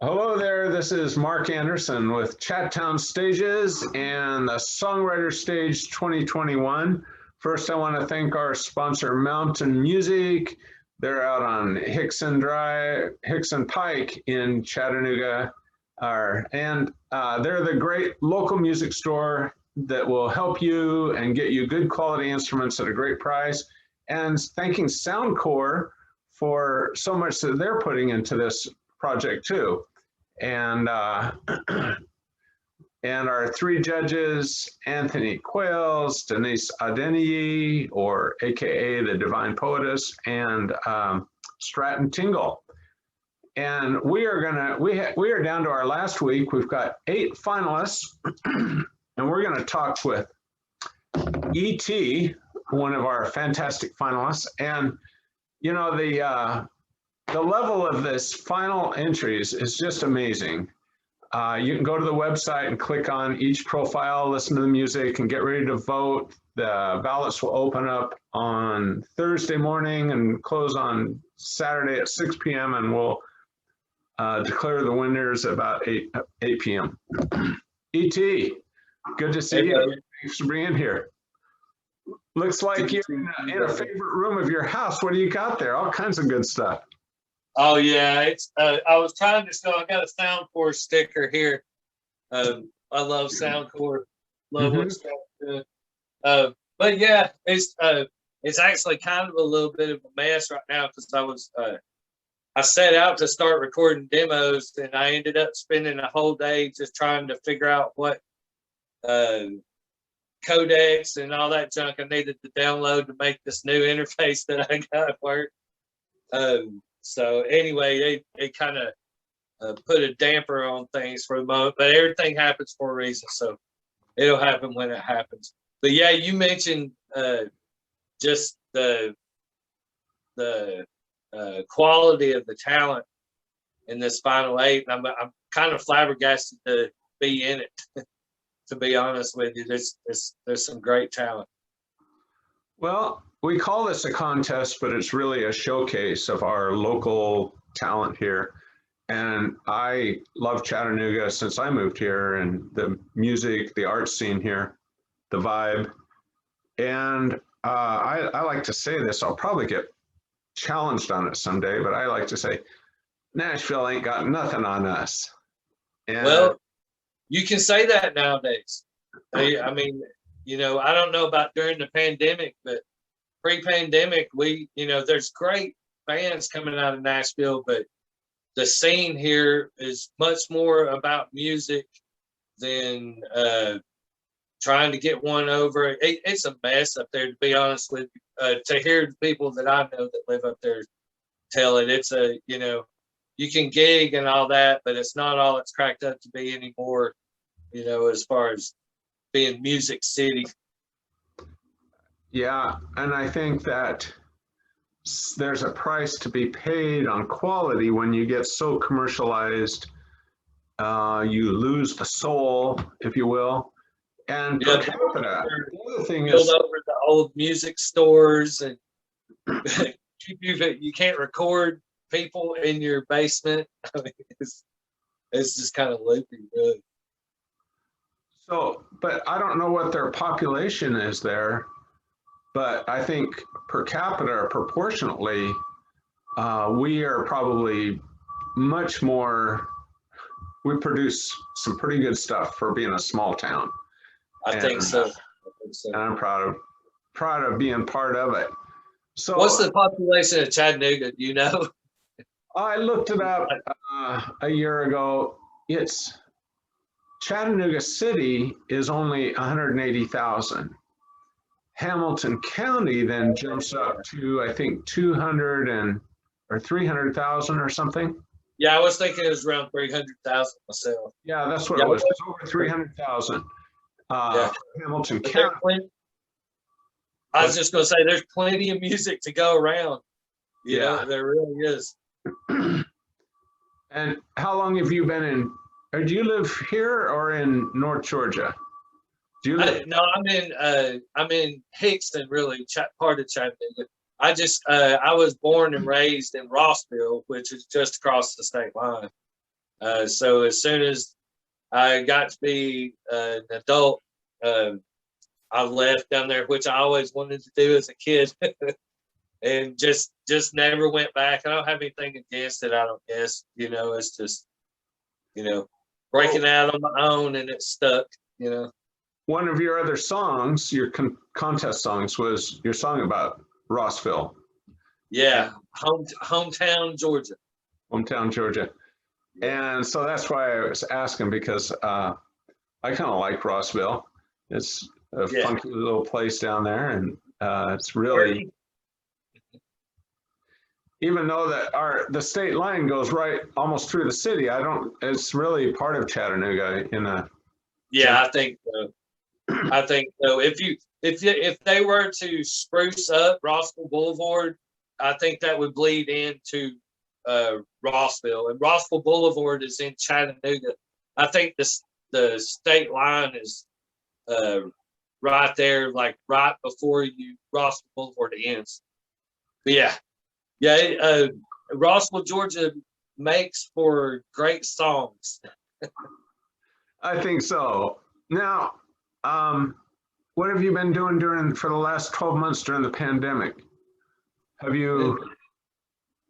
Hello there, this is Mark Anderson with Chattown Stages and the Songwriters Stage 2021. First, I want to thank our sponsor, Mountain Music. They're out on Hickson Pike in Chattanooga. They're the great local music store that will help you and get you good quality instruments at a great price. And thanking Soundcore for so much that they're putting into this project too. And our three judges, Anthony Quayles, Denise Adeniyi, or AKA the Divine Poetess, and Stratton Tingle. And we are down to our last week. We've got 8 finalists, and we're gonna talk with E.T., one of our fantastic finalists. And you know, the level of this final entries is just amazing. You can go to the website and click on each profile, listen to the music, and get ready to vote. The ballots will open up on Thursday morning and close on Saturday at 6 p.m. and we'll declare the winners about 8 p.m. E.T., good to see you. Thanks for being here. Looks like you're in a favorite room of your house. What do you got there? All kinds of good stuff. Oh yeah, it's. I was trying to show. I got a Soundcore sticker here. I love Soundcore. Love what's good. But yeah, it's actually kind of a little bit of a mess right now because I set out to start recording demos and I ended up spending a whole day just trying to figure out what codecs and all that junk I needed to download to make this new interface that I got work. So anyway, they kind of put a damper on things for the moment, but everything happens for a reason. So it'll happen when it happens. But yeah, you mentioned just the quality of the talent in this final 8. I'm kind of flabbergasted to be in it. To be honest with you, there's some great talent. Well, we call this a contest, but it's really a showcase of our local talent here. And I love Chattanooga since I moved here, and the music, the art scene here, the vibe. And I like to say this, I'll probably get challenged on it someday, but I like to say, Nashville ain't got nothing on us. And well, you can say that nowadays. I mean, you know, I don't know about during the pandemic, but pre-pandemic, there's great bands coming out of Nashville, but the scene here is much more about music than trying to get one over. It's a mess up there, to be honest with you. To hear the people that I know that live up there tell it, it's you can gig and all that, but it's not all it's cracked up to be anymore, as far as being Music City. Yeah, and I think that there's a price to be paid on quality when you get so commercialized. You lose the soul, if you will. And per capita, the other thing is over the old music stores and you can't record people in your basement. I mean, it's just kind of loopy, really. So, but I don't know what their population is there, but I think per capita, proportionately, we are probably much more, we produce some pretty good stuff for being a small town. I think so. And I'm proud of being part of it. So what's the population of Chattanooga? Do you know? I looked it up a year ago. Chattanooga City is only 180,000. Hamilton County then jumps up to, I think, 200 or 300,000 or something. Yeah, I was thinking it was around 300,000 myself. Yeah, that's what it was. It's over 300,000. Hamilton County. I was just going to say, there's plenty of music to go around. You know, there really is. And how long have you been in? Or do you live here or in North Georgia? Do you live? No, I'm in Hickston, really, part of Chattanooga. I was born and raised in Rossville, which is just across the state line. So as soon as I got to be an adult, I left down there, which I always wanted to do as a kid, and just never went back. I don't have anything against it. I don't guess, it's just, breaking out on my own, and it stuck. One of your other songs, your contest songs, was your song about Rossville. Yeah, hometown Georgia. Hometown Georgia. And so that's why I was asking, because I kind of like Rossville. It's a funky little place down there, and it's really, even though that the state line goes right almost through the city, it's really part of Chattanooga in a. Yeah, I think so. I think so. If they were to spruce up Roswell Boulevard, I think that would bleed into Rossville, and Roswell Boulevard is in Chattanooga. I think the state line is right there, like right before Roswell Boulevard ends. But yeah, Roswell, Georgia makes for great songs. I think so. Now, what have you been doing for the last 12 months during the pandemic? Have you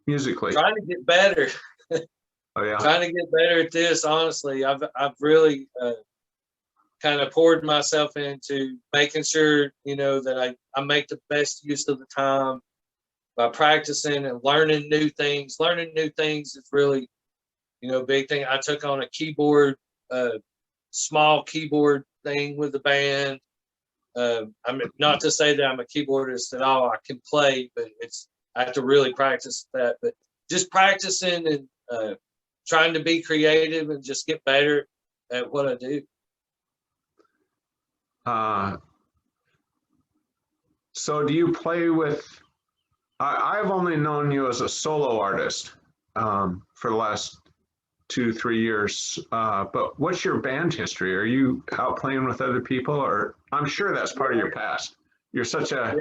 musically? Trying to get better. Oh yeah. Trying to get better at this. Honestly, I've really kind of poured myself into making sure that I make the best use of the time by practicing and learning new things. Learning new things is really a big thing. I took on a keyboard, small keyboard thing with the band. I'm not to say that I'm a keyboardist at all. I can play, but I have to really practice that. But just practicing and trying to be creative and just get better at what I do. So do you play with? I've only known you as a solo artist for the last 2-3 years. But what's your band history? Are you out playing with other people, or I'm sure that's part of your past. You're such a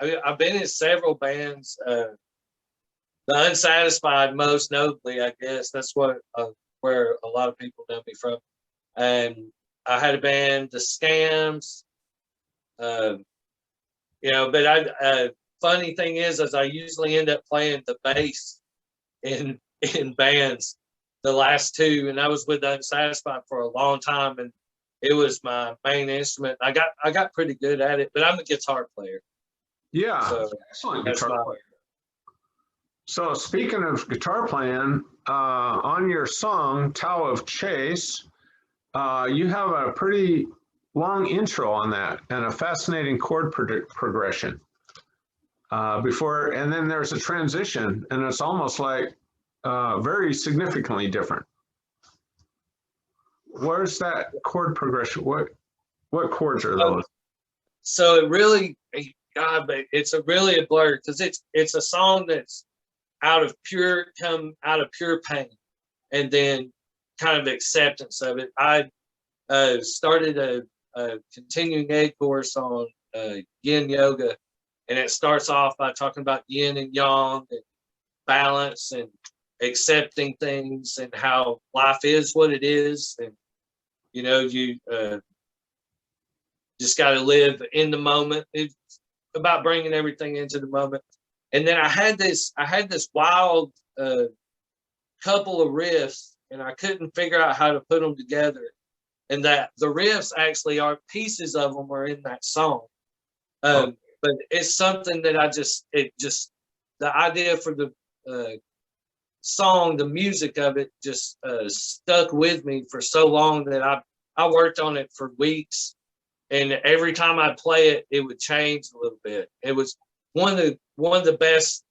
I've been in several bands. The Unsatisfied, most notably, I guess that's where a lot of people know me from. And I had a band, The Scams. But funny thing is I usually end up playing the bass in bands, the last two, and I was with Unsatisfied for a long time, and it was my main instrument. I got pretty good at it, but I'm a guitar player. Yeah, so excellent guitar player. So speaking of guitar playing, on your song "Tao of Chase," you have a pretty long intro on that and a fascinating chord progression. And then there's a transition, and it's almost like very significantly different. Where's that chord progression? What chords are those? So it really, God, but it's really a blur, because it's a song that's out of pure pain, and then kind of acceptance of it. I started a continuing ed course on yin yoga, and it starts off by talking about yin and yang and balance and accepting things and how life is what it is, and you just got to live in the moment. It's about bringing everything into the moment. And then I had this wild couple of riffs, and I couldn't figure out how to put them together, and that the riffs actually are pieces of them are in that song. But it's something that the idea for the song, the music of it just stuck with me for so long that I worked on it for weeks, and every time I play it, it would change a little bit. It was one of the best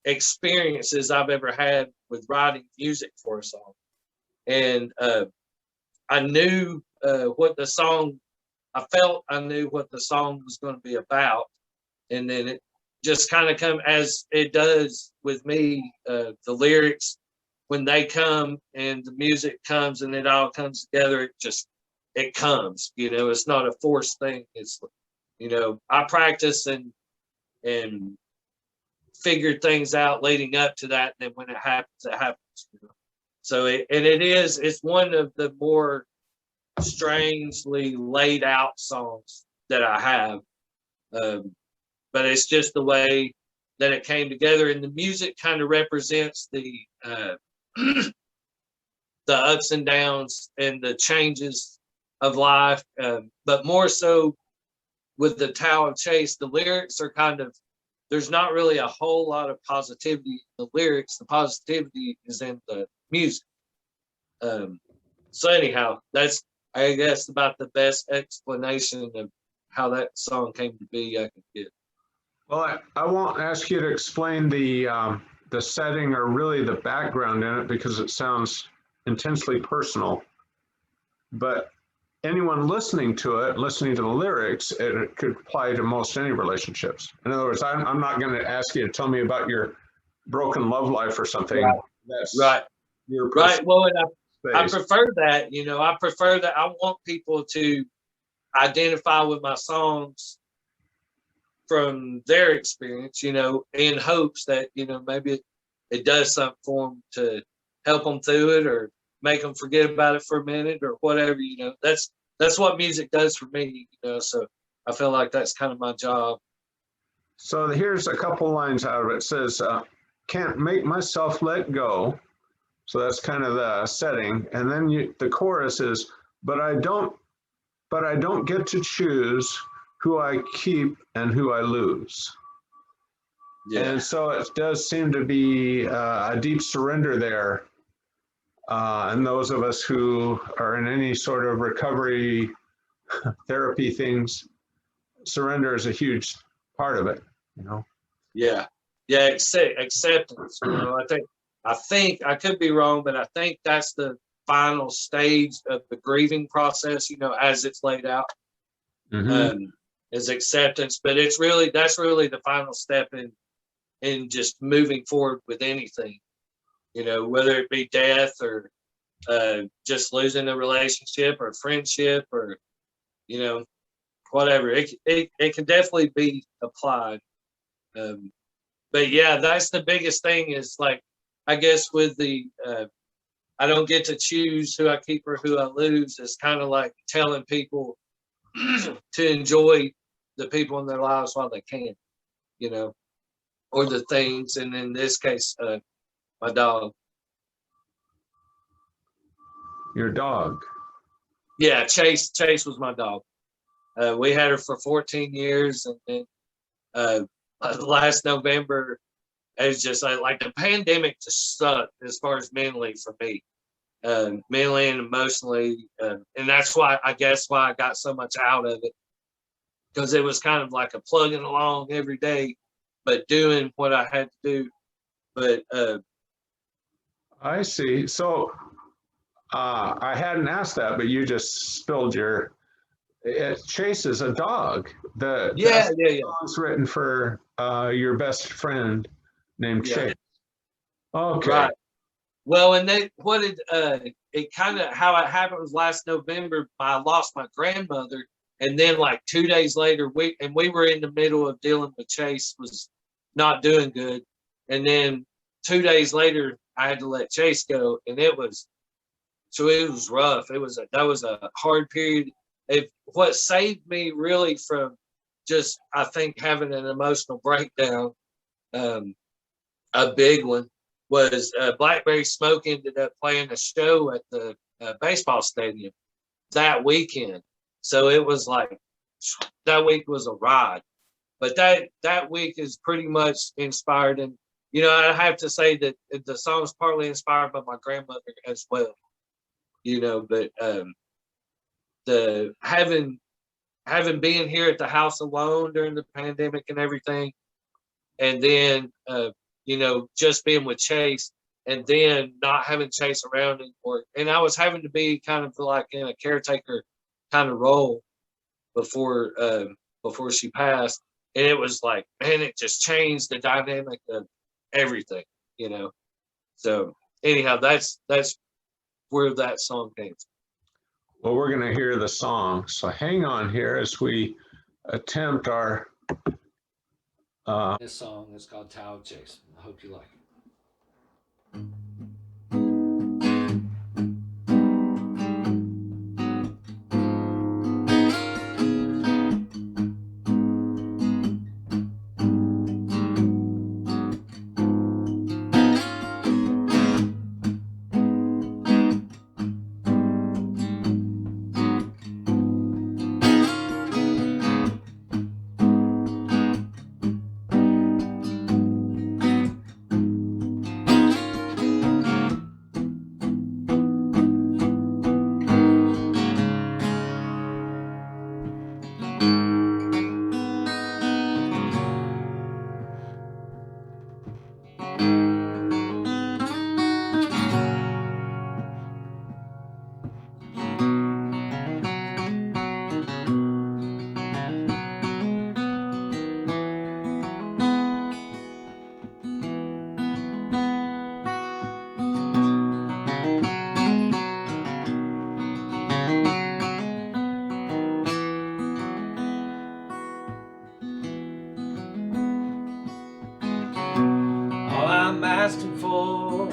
experiences I've ever had with writing music for a song. And I knew what the song, I knew what the song was going to be about. And then it just kind of come as it does with me, the lyrics, when they come and the music comes and it all comes together, it just it comes, you know, it's not a forced thing. It's, you know, I practice and figured things out leading up to that. And then when it happens, it happens. You know? So it's one of the more strangely laid out songs that I have. But it's just the way that it came together, and the music kind of represents the the ups and downs and the changes of life. But more so with the Tao of Chase, the lyrics are kind of, there's not really a whole lot of positivity in the lyrics. The positivity is in the music. So anyhow, that's, I guess, about the best explanation of how that song came to be I could get. Well, I won't ask you to explain the setting or really the background in it because it sounds intensely personal. But anyone listening to it, listening to the lyrics, it could apply to most any relationships. In other words, I'm not going to ask you to tell me about your broken love life or something. Right. That's Right. Your right. Well, and I space. prefer that, you know, I prefer that. I want people to identify with my songs from their experience, you know, in hopes that, you know, maybe it does something for them to help them through it or make them forget about it for a minute or whatever, you know. That's what music does for me, you know, so I feel like that's kind of my job. So here's a couple lines out of it. It says, can't make myself let go. So that's kind of the setting. And then the chorus is, but I don't get to choose who I keep and who I lose. Yeah. And so it does seem to be a deep surrender there. And those of us who are in any sort of recovery therapy things, surrender is a huge part of it, you know? Yeah. Yeah. Acceptance. You know, I think I could be wrong, but I think that's the final stage of the grieving process, you know, as it's laid out. Is acceptance. But that's really the final step in just moving forward with anything, you know, whether it be death or just losing a relationship or friendship or, you know, whatever. It can definitely be applied. But yeah, that's the biggest thing is, like, I guess with the I don't get to choose who I keep or who I lose. It's kind of like telling people to enjoy the people in their lives while they can, you know, or the things. And in this case, my dog. Your dog. Yeah, Chase was my dog. We had her for 14 years, and then last November, it was just like the pandemic just sucked as far as mentally for me, mentally and emotionally, and that's why I got so much out of it, because it was kind of like a plugging along every day, but doing what I had to do. But I see. So I hadn't asked that, but you just spilled your. Chase is a dog. yeah. Song's written for your best friend named Chase. Okay. Right. Well, and it kind of, how it happened was last November, I lost my grandmother. And then like 2 days later, we were in the middle of dealing with Chase was not doing good. And then 2 days later, I had to let Chase go. And it was rough. That was a hard period. What saved me really from just, I think, having an emotional breakdown, a big one, was Blackberry Smoke ended up playing a show at the baseball stadium that weekend. So it was like, that week was a ride. But that week is pretty much inspired. And, you know, I have to say that the song's partly inspired by my grandmother as well. You know, but the having been here at the house alone during the pandemic and everything, and then you know, just being with Chase, and then not having Chase around anymore, and I was having to be kind of like in a caretaker kind of role before she passed, and it was like, man, it just changed the dynamic of everything, you know. So anyhow, that's where that song came from. Well, we're going to hear the song. So hang on here as we attempt our... This song is called Tao of Chase. I hope you like it. All I'm asking for,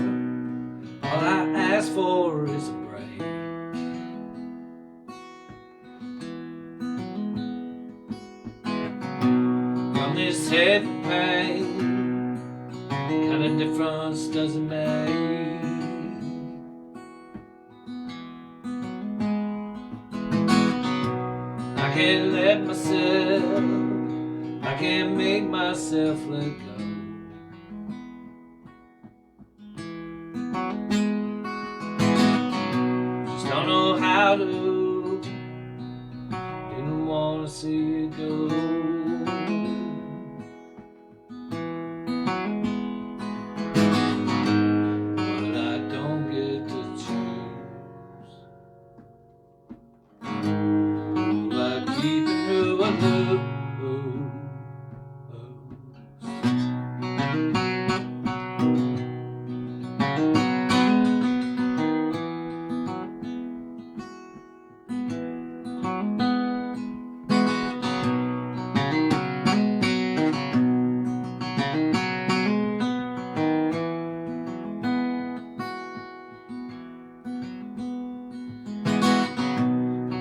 all I ask for is a break. From this heavy pain, kind of difference does it make? I can't let myself, I can't make myself let go. Don't know how to, didn't want to see it go. But I don't get to choose. Like keeping who I lose.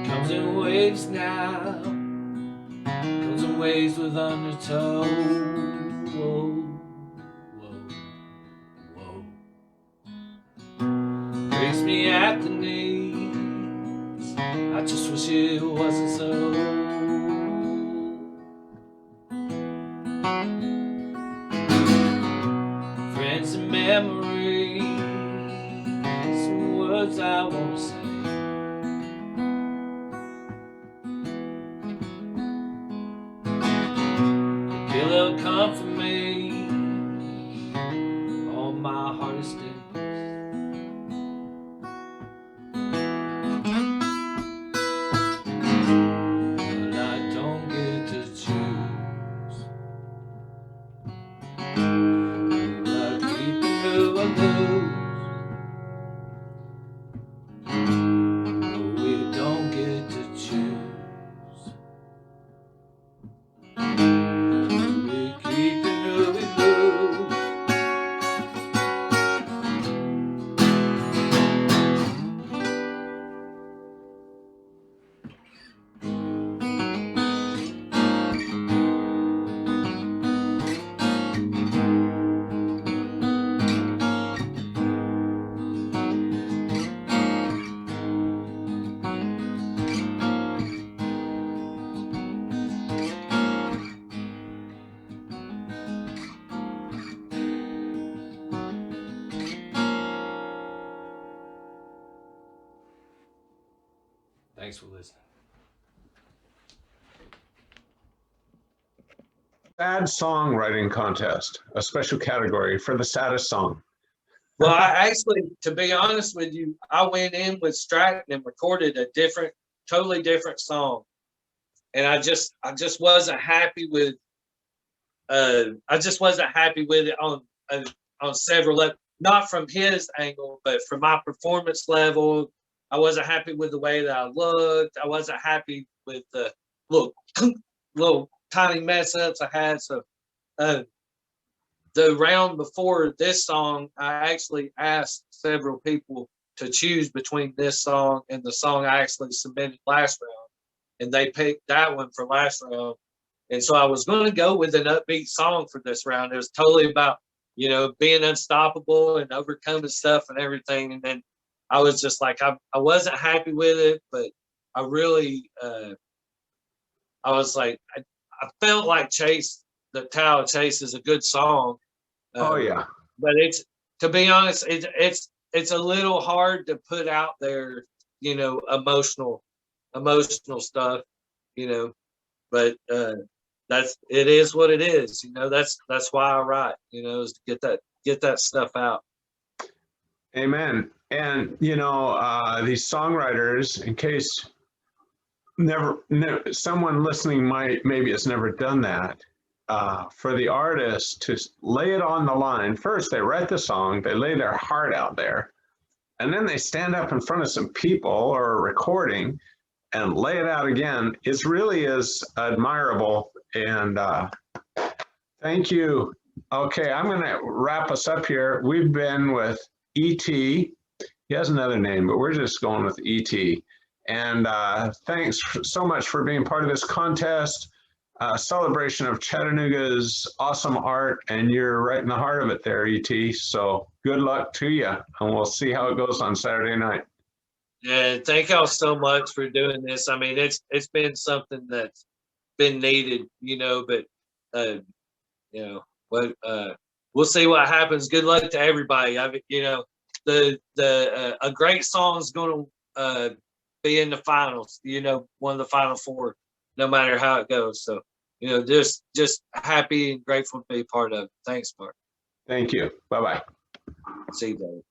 Comes in waves now, comes in waves with undertow. Whoa, whoa, whoa. Breaks me at the knees, I just wish it wasn't so. Friends and memories, some words I won't say. It'll come from me on my hardest days. But I don't get to choose. Like keeping who I lose. But we don't get to choose. Thanks for listening. Sad songwriting contest, a special category for the saddest song. Well, I actually, to be honest with you, I went in with Stratton and recorded a totally different song, and I just wasn't happy with. I just wasn't happy with it on several levels. Not from his angle, but from my performance level, I wasn't happy with the way that I looked. I wasn't happy with the little tiny mess ups I had. So the round before this song, I actually asked several people to choose between this song and the song I actually submitted last round, and they picked that one for last round. And so I was going to go with an upbeat song for this round. It was totally about, you know, being unstoppable and overcoming stuff and everything. And then I was just like, I wasn't happy with it, but I really, I was like, I felt like Chase, the Tao of Chase is a good song. Oh yeah. But it's, to be honest, it's a little hard to put out there, you know, emotional stuff, you know, but it is what it is, you know. That's why I write, you know, is to get that stuff out. Amen. And you know, these songwriters, in case never someone listening maybe has never done that, for the artist to lay it on the line. First, they write the song, they lay their heart out there, and then they stand up in front of some people or a recording and lay it out again. It really is admirable. And thank you. Okay, I'm going to wrap us up here. We've been with E.T. He has another name, but we're just going with E.T. And thanks so much for being part of this contest, celebration of Chattanooga's awesome art. And you're right in the heart of it there, E.T. So good luck to you. And we'll see how it goes on Saturday night. Yeah, thank y'all so much for doing this. I mean, it's been something that's been needed, you know, but you know, what we'll see what happens. Good luck to everybody. You know, a great song is going to be in the finals, you know, one of the final four, no matter how it goes. So, you know, just happy and grateful to be part of it. Thanks, Mark. Thank you. Bye-bye. See you, Dave.